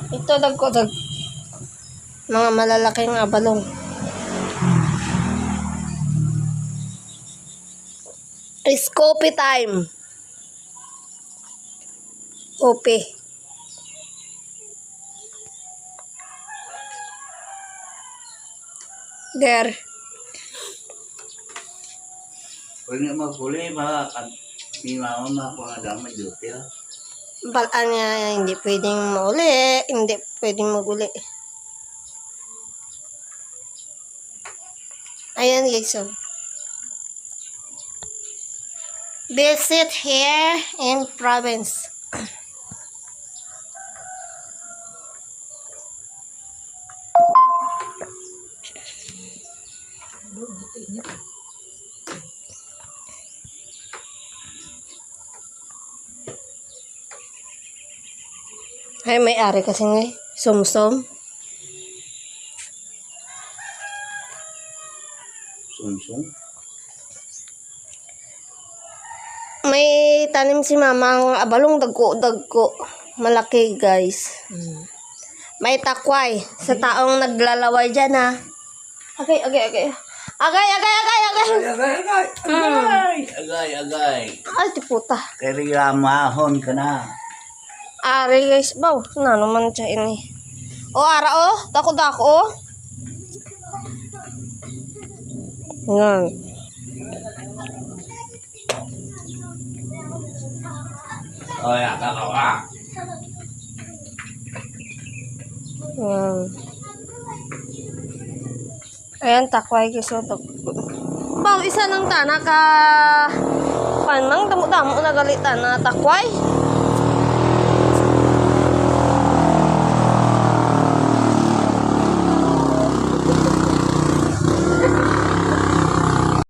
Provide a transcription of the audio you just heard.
Ito dagko mga malalaking abalong. It's coffee time. Coffee. There. Pwede magpuli, hindi mama makuha duty ha. Balaan niya, hindi pwedeng mauli. Hindi pwedeng maguli. Ayan guys, so. Visit here in province. Ay, may ari kasi nga eh. Sumsum. Sumsum. May tanim si mamang abalong dagko. Malaki guys. May takway sa taong naglalaway dyan ha. Agay. Agay. Ay, tiputa. Kaya mahon ka na. Ari guys, baw. Na naman siya ini. O, ara o. Dako o. Yan. Oh, ya, kakawa. Yan. Ayan, takway guys. Baw, isa ng tana ka panmang damo-damo na galitan na takway.